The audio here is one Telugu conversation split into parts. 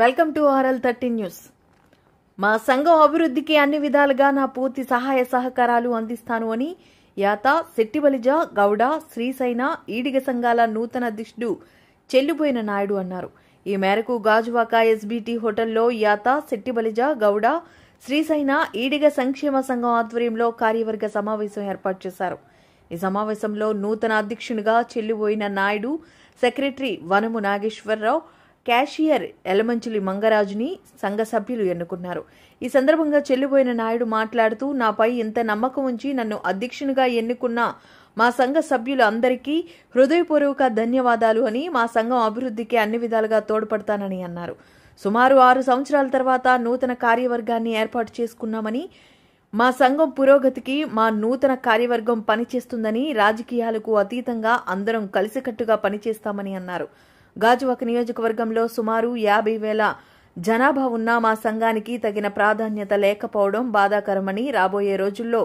Welcome to RL13 news. మా సంఘం అభివృద్ధికి అన్ని విధాలుగా నా పూర్తి సహాయ సహకారాలు అందిస్తాను అని యాత శెట్టిబలిజ గౌడ శ్రీసైన ఈడిగ సంఘాల నూతన అధ్యక్షుడు చెల్లుబోయిన నాయుడు అన్నారు. ఈ మేరకు గాజువాక SBT హోటల్లో యాత శెట్టిబలిజ గౌడ శ్రీసైన ఈడిగ సంక్షేమ సంఘం ఆధ్వర్యంలో కార్యవర్గ సమావేశం ఏర్పాటు చేశారు. ఈ సమావేశంలో నూతన అధ్యక్షునిగా చెల్లుబోయిన నాయుడు, సెక్రటరీ వనము నాగేశ్వరరావు, క్యాషియర్ ఎలమంచిలి మంగరాజుని సంఘ సభ్యులు ఎన్నుకున్నారు. ఈ సందర్భంగా చెల్లిపోయిన నాయుడు మాట్లాడుతూ, నాపై ఇంత నమ్మకం ఉంచి నన్ను అధ్యక్షునిగా ఎన్నుకున్న మా సంఘ సభ్యులు అందరికీ హృదయపూర్వక ధన్యవాదాలు అని, మా సంఘం అభివృద్ధికి అన్ని విధాలుగా తోడ్పడతానని అన్నారు. సుమారు 6 సంవత్సరాల తర్వాత నూతన కార్యవర్గాన్ని ఏర్పాటు చేసుకున్నామని, మా సంఘం పురోగతికి మా నూతన కార్యవర్గం పనిచేస్తుందని, రాజకీయాలకు అతీతంగా అందరం కలిసికట్టుగా పనిచేస్తామని అన్నారు. గాజువాక నియోజకవర్గంలో సుమారు 50,000 జనాభా ఉన్న మా సంఘానికి తగిన ప్రాధాన్యత లేకపోవడం బాధాకరమని, రాబోయే రోజుల్లో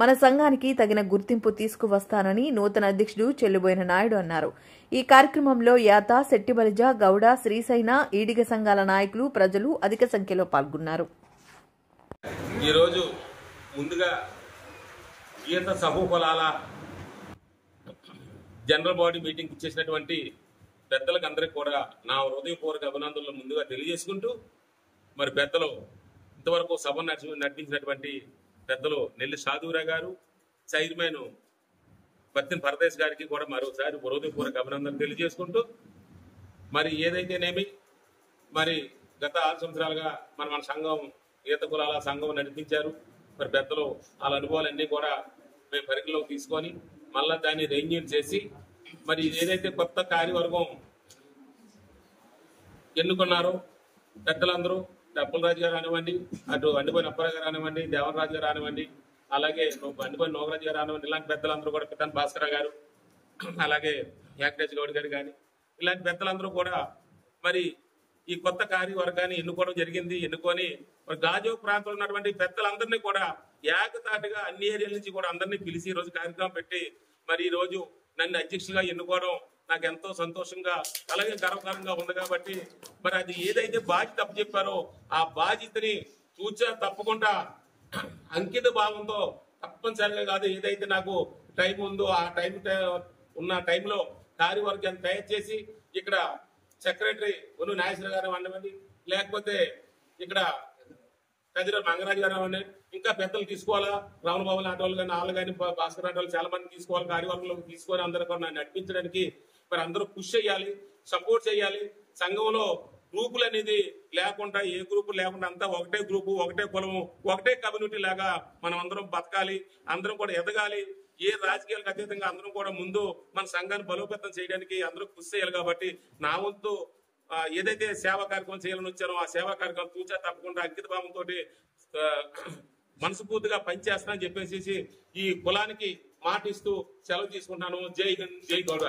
మన సంఘానికి తగిన గుర్తింపు తీసుకువస్తానని నూతన అధ్యక్షుడు చెల్లుబోయిన నాయుడు అన్నారు. ఈ కార్యక్రమంలో యాత శెట్టిబలిజ గౌడ శ్రీసైన ఈడిగ సంఘాల నాయకులు, ప్రజలు అధిక సంఖ్యలో పాల్గొన్నారు. ఈరోజు ముందుగా గీత సమూహలాల జనరల్ బాడీ మీటింగ్ ఇచ్చేసినటువంటి పెద్దలకు అందరికీ కూడా నా హృదయపూర్వక అభినందనలు ముందుగా తెలియజేసుకుంటూ, మరి పెద్దలు ఇంతవరకు సభ నడిపించినటువంటి పెద్దలు నెల్లి సాధురావు గారు, చైర్మన్ పత్తిన పరదేశ్ గారికి కూడా మరోసారి హృదయపూర్వక అభినందనలు తెలియజేసుకుంటూ, మరి ఏదైతేనేమి మరి గత 6 సంవత్సరాలుగా మన సంఘం ఈత కులాల సంఘం నడిపించారు. మరి పెద్దలు వాళ్ళ అనుభవాలన్నీ కూడా మేము పరిగణలోకి తీసుకొని మళ్ళా దాన్ని రెన్యూల్ చేసి, మరి ఏదైతే కొత్త కార్యవర్గం ఎన్నుకున్నారో పెద్దలందరూ, అప్పలరాజు గారు కానివ్వండి, అటు అండిపోయిన అప్పారావు గారు కానివ్వండి, దేవరాజు గారు కానివ్వండి, అలాగే అండిపోయిన నోగరాజు గారు కానివ్వండి, ఇలాంటి పెద్దలందరూ కూడా, పితాన్ భాస్కర్ గారు, అలాగే వెంకటేష్ గౌడ్ గారు కానీ, ఇలాంటి పెద్దలందరూ కూడా మరి ఈ కొత్త కార్యవర్గాన్ని ఎన్నుకోవడం జరిగింది. ఎన్నుకొని మరి గాజువాక ప్రాంతంలో ఉన్నటువంటి పెద్దలందరినీ కూడా ఏకతాటిగా అన్ని ఏరియాల నుంచి కూడా అందరినీ పిలిచి ఈ రోజు కార్యక్రమం పెట్టి, మరి ఈ రోజు నన్ను అధ్యక్షుడిగా ఎన్నుకోవడం నాకు ఎంతో సంతోషంగా అలాగే గర్వకారంగా ఉంది. కాబట్టి మరి అది ఏదైతే బాధ్యత అప్పచెప్పారో ఆ బాధ్యతని చూచా తప్పకుండా అంకిత భావంతో తప్పనిసరిగా కాదు, ఏదైతే నాకు టైం ఉందో ఆ ఉన్న టైంలో కార్యవర్గాన్ని తయారు చేసి, ఇక్కడ సెక్రటరీ వను నాగేశ్వర గారు అన్నవండి, లేకపోతే ఇక్కడ కదిర మంగరాజు గారు అవ్వండి, ఇంకా పెద్దలు తీసుకోవాలా, రామబాబు లాంటి వాళ్ళు కానీ, వాళ్ళు కానీ, భాస్కర్ లాంటి వాళ్ళు చాలా మంది తీసుకోవాలి. కార్యవర్గంలోకి తీసుకొని అందరూ కూడా నడిపించడానికి మరి అందరూ కృషి చేయాలి, సపోర్ట్ చేయాలి. సంఘంలో గ్రూపులు అనేది లేకుండా, ఏ గ్రూపు లేకుండా అంతా ఒకటే గ్రూపు, ఒకటే కులము, ఒకటే కమ్యూనిటీ లాగా మనం అందరం బతకాలి, అందరం కూడా ఎదగాలి. ఏ రాజకీయాలకు అతీతంగా అందరం కూడా ముందు మన సంఘాన్ని బలోపేతం చేయడానికి అందరూ కృషి చేయాలి. కాబట్టి నా వంతు ఏదైతే సేవా కార్యక్రమం చేయాలని వచ్చారో ఆ సేవా కార్యక్రమం చూచా తప్పకుండా అంకిత భావంతో మనస్ఫూర్తిగా పనిచేస్తానని చెప్పేసి ఈ కులానికి మాటిస్తూ సెలవు తీసుకుంటాను. జై హింద్, జై గౌడ.